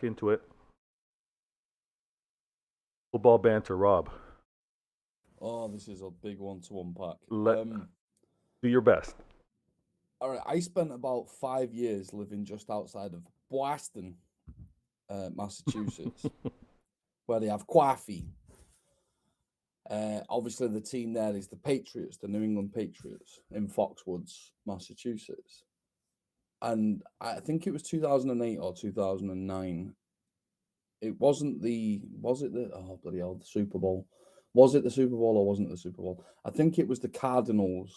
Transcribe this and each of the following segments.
into it. Football banter, Rob. Oh, this is a big one to unpack. Let do your best. All right, I spent about 5 years living just outside of Boston, Massachusetts, where they have coffee. Obviously, the team there is the Patriots, the New England Patriots in Foxwoods, Massachusetts. And I think it was 2008 or 2009. It wasn't was it the, oh, bloody hell, the Super Bowl? Was it the Super Bowl or wasn't it the Super Bowl? I think it was the Cardinals.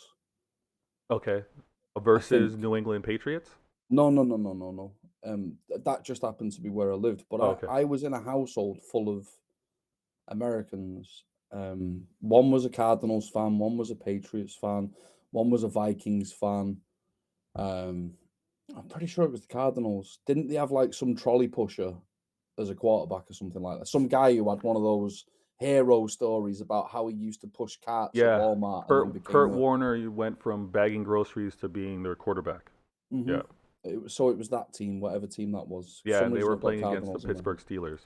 Okay. I think Versus New England Patriots? no. That just happened to be where I lived. But Oh, okay. I was in a household full of Americans. One was a Cardinals fan, one was a Patriots fan, one was a Vikings fan. Um, I'm pretty sure it was the Cardinals. Didn't they have like some trolley pusher as a quarterback or something like that? Some guy who had one of those hero stories about how he used to push carts at Yeah. Walmart and then Kurt became a. Warner, you went from bagging groceries to being their quarterback. Hmm. Yeah. So it was that team, whatever team that was. For Yeah, some and they reason, were I've got playing against the Cardinals in my head. Pittsburgh Steelers.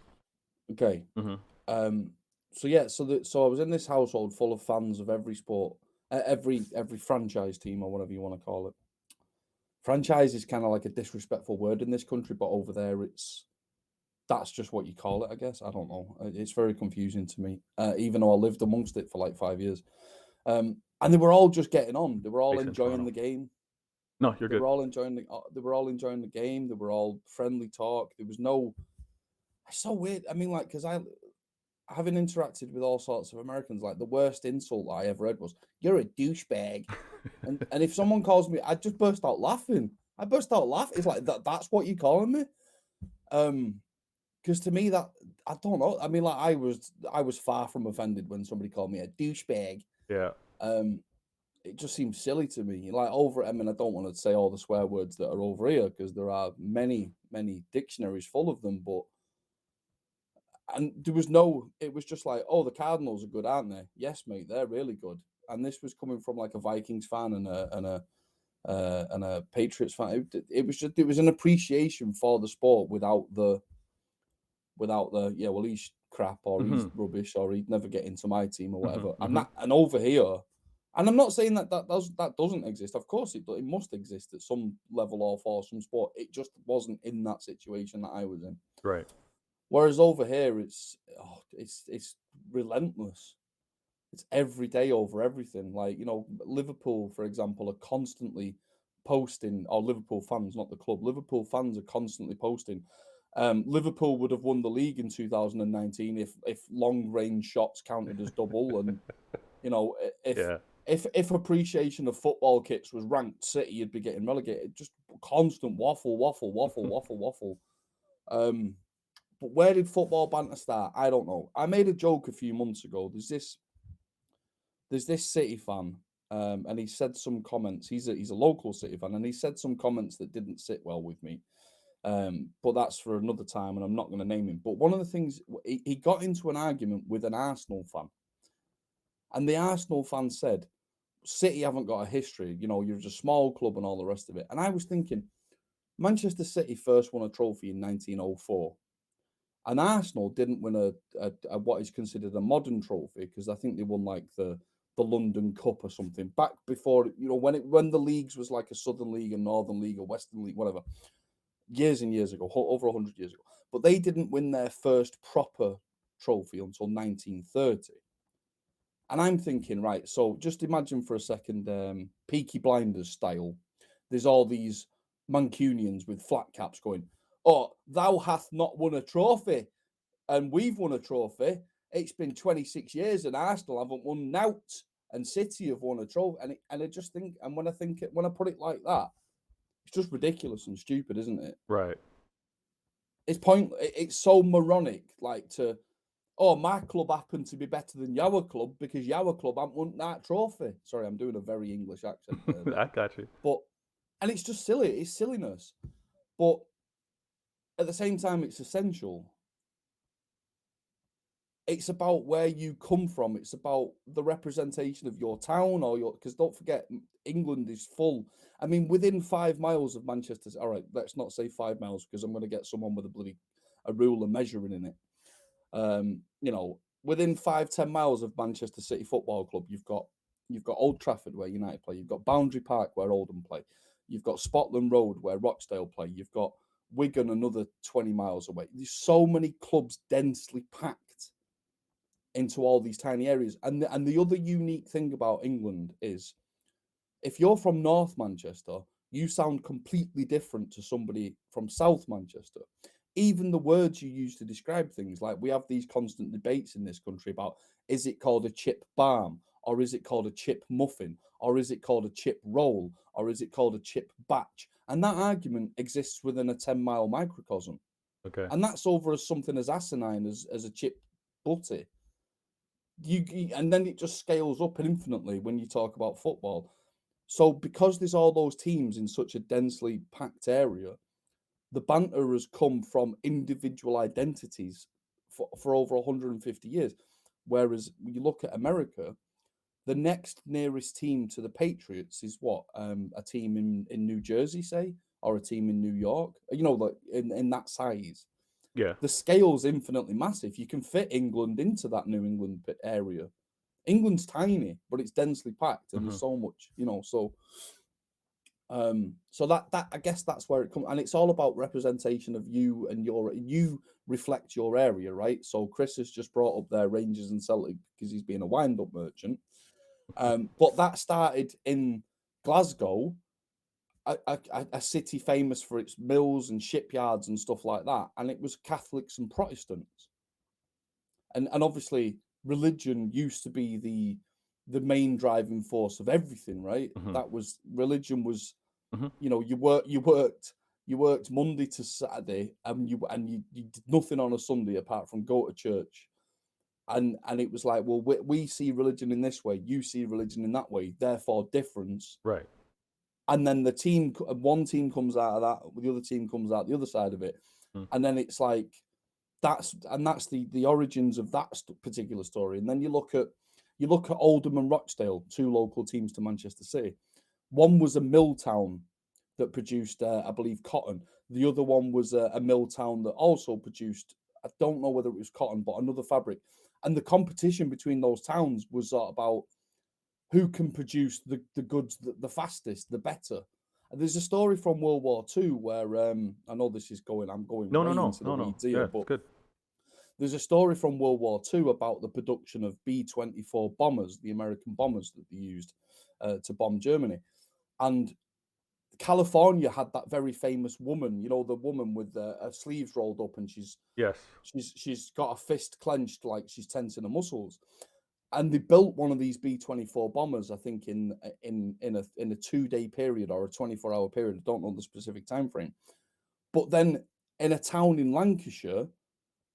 Okay. Hmm. Um, so yeah, so I was in this household full of fans of every sport, every franchise team or whatever you want to call it. Franchise is kind of like a disrespectful word in this country, but over there, that's just what you call it, I guess. I don't know. It's very confusing to me, even though I lived amongst it for like 5 years. And they were all just getting on. They were all Based in enjoying Toronto. the game. No, you're They good. were all enjoying they were all enjoying the game. They were all friendly talk. There was no. It's so weird. I mean, like, because having interacted with all sorts of Americans, like the worst insult I ever heard was "You're a douchebag," and if someone calls me, I just burst out laughing. I burst out laughing. It's like that's what you're calling me. Because to me that I don't know. I mean, like I was far from offended when somebody called me a douchebag. Yeah. Um, it just seems silly to me. Like over, I mean, I don't want to say all the swear words that are over here because there are many dictionaries full of them, but and there was no, it was just like, oh, the Cardinals are good, aren't they? Yes, mate, they're really good. And this was coming from like a Vikings fan and a Patriots fan. It was just, it was an appreciation for the sport without the yeah, well, he's crap or he's Hmm. rubbish or he'd never get into my team or Hmm. whatever. And Hmm. that and over here, and I'm not saying that doesn't exist. Of course, it must exist at some level or for some sport. It just wasn't in that situation that I was in. Right. Whereas over here, it's relentless. It's every day over everything. Like Liverpool, for example, are constantly posting, or Liverpool fans, not the club. Liverpool fans are constantly posting. Liverpool would have won the league in 2019 if long range shots counted as double, and you know if Yeah. if appreciation of football kits was ranked, City would be getting relegated. Just constant waffle. Um, but where did football banter start? I don't know. I made a joke a few months ago. There's this City fan, and he said some comments. He's a local City fan, and he said some comments that didn't sit well with me. But that's for another time, and I'm not going to name him. But one of the things he got into an argument with an Arsenal fan, and the Arsenal fan said, "City haven't got a history. You're just a small club and all the rest of it." And I was thinking, Manchester City first won a trophy in 1904. And Arsenal didn't win a what is considered a modern trophy because I think they won like the London Cup or something back before when the leagues was like a Southern League, a Northern League, a Western League, whatever, years and years ago, over 100 years ago. But they didn't win their first proper trophy until 1930. And I'm thinking, right, so just imagine for a second, Peaky Blinders style. There's all these Mancunians with flat caps going, "Oh, thou hath not won a trophy, and we've won a trophy. It's been 26 years, and Arsenal haven't won nought, and City have won a trophy." And I just think, and when I put it like that, it's just ridiculous and stupid, isn't it? Right. It's It's so moronic, like oh, my club happened to be better than your club because your club haven't won that trophy. Sorry, I'm doing a very English accent there, I got you. but and it's just silly. It's silliness, but at the same time, it's essential. It's about where you come from. It's about the representation of your town or because don't forget, England is full. I mean, within 5 miles of Manchester. All right, let's not say 5 miles because I'm going to get someone with a rule of measuring in it. You know, within 5-10 miles of Manchester City Football Club, you've got Old Trafford where United play, you've got Boundary Park where Oldham play, you've got Spotland Road where Rochdale play, you've got Wigan another 20 miles away. There's so many clubs densely packed into all these tiny areas. And the other unique thing about England is if you're from North Manchester, you sound completely different to somebody from South Manchester. Even the words you use to describe things, like we have these constant debates in this country about, is it called a chip balm, or is it called a chip muffin, or is it called a chip roll, or is it called a chip batch? And that argument exists within a 10-mile microcosm. Okay. And that's over as something as asinine as a chip butty. And then it just scales up infinitely when you talk about football. So because there's all those teams in such a densely packed area, the banter has come from individual identities for over 150 years. Whereas when you look at America, the next nearest team to the Patriots is what? A team in New Jersey, say, or a team in New York, like in that size. Yeah. The scale's infinitely massive. You can fit England into that New England area. England's tiny, but it's densely packed, and Hmm. there's so much, so that I guess that's where it comes, and it's all about representation of you reflect your area, right? So Chris has just brought up their Rangers and Celtic because he's been a wind-up merchant, but that started in Glasgow, a city famous for its mills and shipyards and stuff like that, and it was Catholics and Protestants, and obviously religion used to be the main driving force of everything, right? Hmm. That was religion was, Hmm. you worked Monday to Saturday, and you did nothing on a Sunday apart from go to church. And it was like, well, we see religion in this way, you see religion in that way, therefore difference. Right. And then one team comes out of that, the other team comes out the other side of it, Mm. and then it's like that's the origins of that particular story. And then you look at Oldham and Rochdale, two local teams to Manchester City. One was a mill town that produced, I believe, cotton. The other one was a mill town that also produced, I don't know whether it was cotton, but another fabric. And the competition between those towns was about who can produce the goods the fastest, the better. And there's a story from World War II where I know I'm going No, no, way no, into the no, no. weeds here, Yeah, it's but good. there's a story from World War II about the production of B-24 bombers, the American bombers that they used to bomb Germany. And California had that very famous woman, the woman with her sleeves rolled up, and Yes. she's got a fist clenched like she's tensing her muscles. And they built one of these B-24 bombers, I think, in a 2-day period or a 24-hour period. I don't know the specific time frame. But then in a town in Lancashire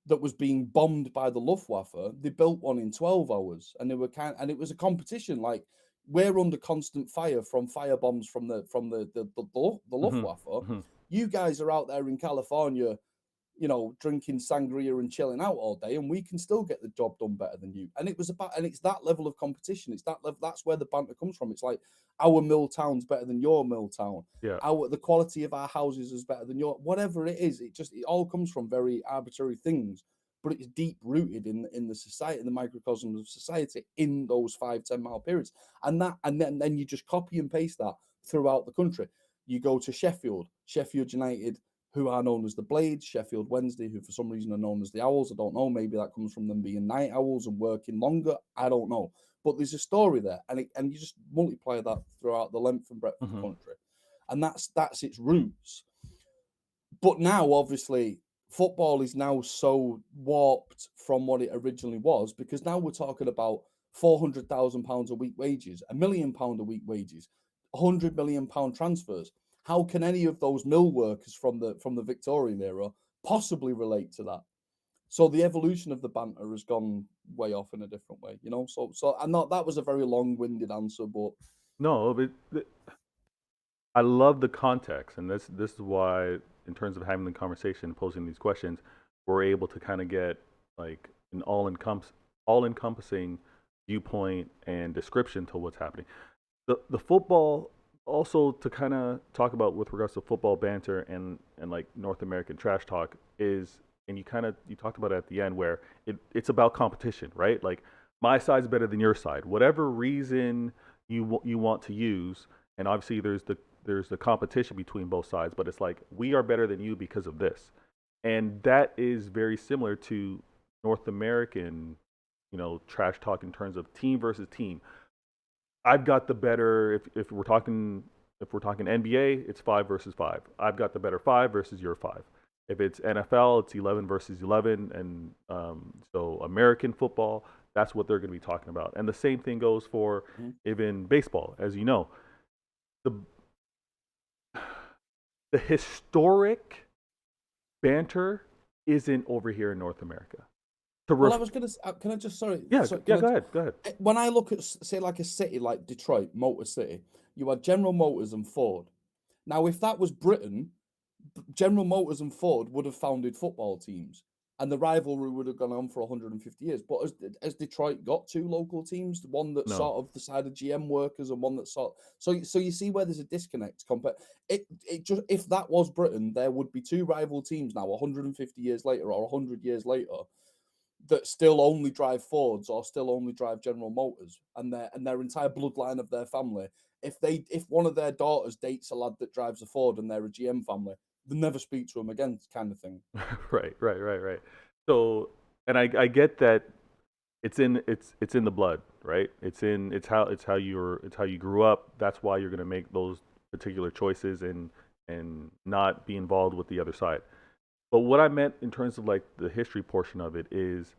that was being bombed by the Luftwaffe, they built one in 12 hours, and and it was a competition. Like, we're under constant fire from fire bombs from the Hmm. Luftwaffe. Hmm. You guys are out there in California, drinking sangria and chilling out all day, and we can still get the job done better than you. And it's that level of competition. It's that level. That's where the banter comes from. It's like, our mill town's better than your mill town. Yeah. The quality of our houses is better than your, whatever it is. It all comes from very arbitrary things, but it's deep rooted in the society, in the microcosm of society, in those 5-10 mile periods. And then you just copy and paste that throughout the country. You go to Sheffield United, who are known as the Blades, Sheffield Wednesday, who for some reason are known as the Owls. I don't know. Maybe that comes from them being night owls and working longer. I don't know. But there's a story there, and you just multiply that throughout the length and breadth of the Hmm. country, and that's its roots. But now, obviously, football is now so warped from what it originally was, because now we're talking about £400,000 a week wages, £1 million a week wages, £100 million transfers. How can any of those mill workers from the Victorian era possibly relate to that? So the evolution of the banter has gone way off in a different way, So I know that was a very long-winded answer, but No, I love the context, and this is why, in terms of having the conversation, posing these questions, we're able to kind of get like an all encompassing viewpoint and description to what's happening. The football, also to kind of talk about with regards to football banter and like North American trash talk, is and you talked about it at the end, where it's about competition, right? Like my side's better than your side, whatever reason you want to use, and obviously there's the competition between both sides, but it's like we are better than you because of this, and that is very similar to North American, trash talk in terms of team versus team. I've got the better. If we're talking NBA, it's 5 versus 5. I've got the better 5 versus your 5. If it's NFL, it's 11 versus 11, and so American football, that's what they're going to be talking about. And the same thing goes for Mhm. even baseball, as you know, the the historic banter isn't over here in North America. To Well, I ref- was gonna. Can I just yeah, sorry? yeah, Can I? go ahead, go ahead. When I look at say like a city like Detroit, Motor City, you had General Motors and Ford. Now, if that was Britain, General Motors and Ford would have founded football teams, and the rivalry would have gone on for 150 years. But as Detroit got two local teams, one that's No, sort of the side of GM workers and one that's so you see where there's a disconnect. It just if that was Britain, there would be two rival teams now, 150 years later or 100 years later, that still only drive Fords or still only drive General Motors, and their entire bloodline of their family. If one of their daughters dates a lad that drives a Ford and they're a GM family, they never speak to him again, kind of thing. right, right, right, right. So, and I get that it's in the blood, right? It's how you grew up. That's why you're gonna make those particular choices and not be involved with the other side. But what I meant in terms of like the history portion of it is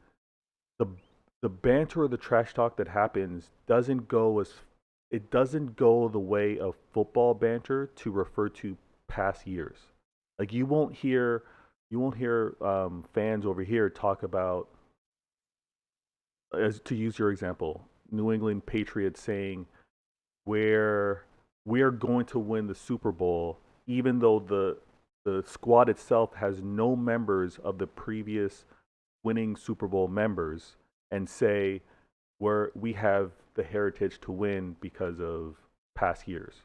the the banter or the trash talk that happens doesn't go the way of football banter to refer to past years. Like you won't hear fans over here talk about, as to use your example, New England Patriots saying we're going to win the Super Bowl, even though the squad itself has no members of the previous winning Super Bowl members, and say we have the heritage to win because of past years,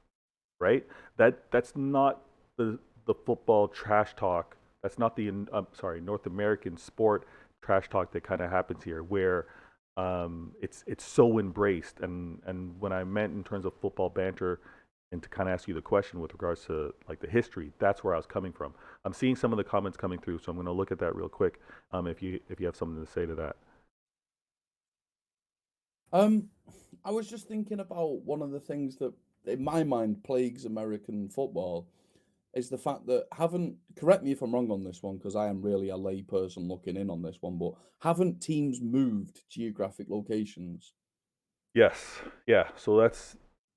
right? That's not the football trash talk. That's not the sorry, North American sport trash talk that kind of happens here, where it's so embraced. And when I meant in terms of football banter, and to kind of ask you the question with regards to like the history, that's where I was coming from. I'm seeing some of the comments coming through, so I'm going to look at that real quick. If you have something to say to that. Um, I was just thinking about one of the things that, in my mind, plagues American football is the fact that haven't correct me if I'm wrong on this one because I am really a lay person looking in on this one, but haven't teams moved geographic locations? Yes, yeah. So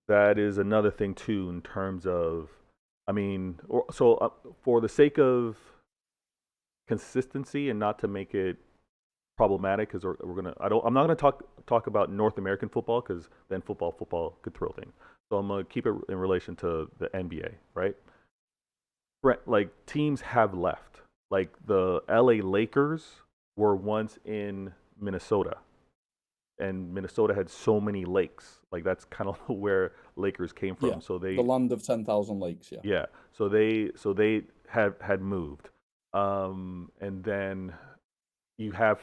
that is another thing too in terms of, I mean, for the sake of consistency and not to make it problematic, because I'm not gonna talk about North American football because then football could throw things. So I'm gonna keep it in relation to the NBA, right? Like teams have left. Like the LA Lakers were once in Minnesota, and Minnesota had so many lakes. Like that's kind of where Lakers came Yeah, from. So the they, land of 10,000 lakes. Yeah. yeah, so they had moved, and then you have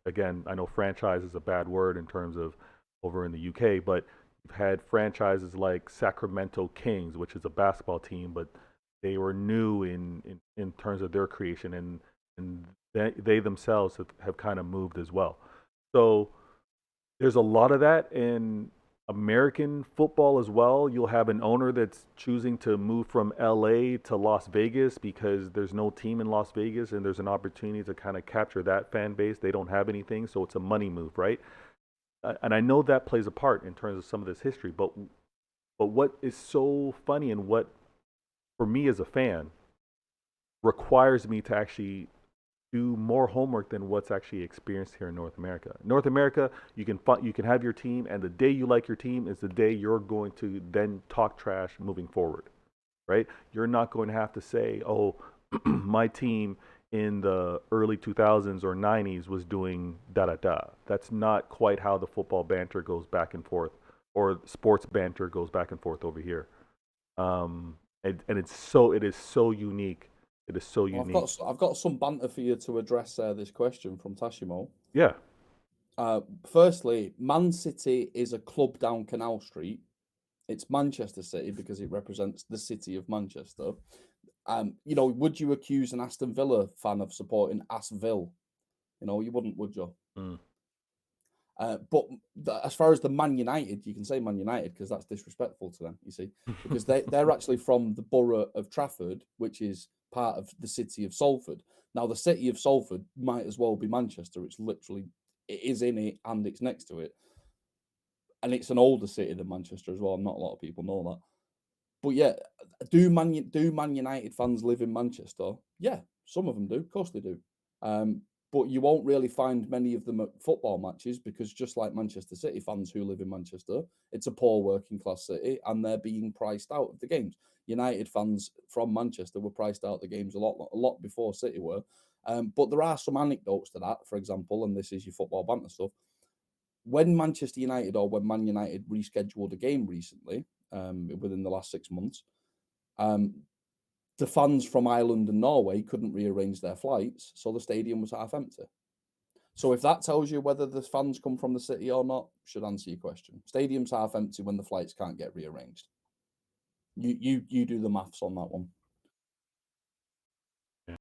again. I know franchise is a bad word in terms of over in the UK, but you've had franchises like Sacramento Kings, which is a basketball team, but they were new in terms of their creation, and they themselves have kind of moved as well. So there's a lot of that in American football as well. You'll have an owner that's choosing to move from LA to Las Vegas because there's no team in Las Vegas, and there's an opportunity to kind of capture that fan base. They don't have anything, so it's a money move, right? And I know that plays a part in terms of some of this history, but what is so funny, and what for me as a fan requires me to actually do more homework than what's actually experienced here in North America. North America, you can have your team, and the day you like your team is the day you're going to then talk trash moving forward, right? You're not going to have to say, "Oh, my team in the early 2000s or 90s was doing da da da." That's not quite how the football banter goes back and forth, or sports banter goes back and forth over here. And it is so unique It is so Well, unique. I've got some banter for you to address this question from Tashimo. Yeah. Firstly, Man City is a club down Canal Street. It's Manchester City because it represents the city of Manchester. You know, would you accuse an Aston Villa fan of supporting Asville? You know, you wouldn't, would you? Mm. But as far as the Man United, you can say Man United because that's disrespectful to them, you see, because they're actually from the borough of Trafford, which is part of the city of Salford. Now, the city of Salford might as well be Manchester. It's literally, it is in it and it's next to it. And it's an older city than Manchester as well. Not a lot of people know that. But yeah, do Man United fans live in Manchester? Yeah, some of them do. Of course they do. But you won't really find many of them at football matches because just like Manchester City fans who live in Manchester, it's a poor working class city and they're being priced out of the games. United fans from Manchester were priced out of the games a lot before City were. But there are some anecdotes to that, for example, and this is your football banter stuff. When Manchester United or when Man United rescheduled a game recently, within the last 6 months, um, the fans from Ireland and Norway couldn't rearrange their flights, so the stadium was half empty. So if that tells you whether the fans come from the city or not, should answer your question. Stadium's half empty when the flights can't get rearranged. You do the maths on that one.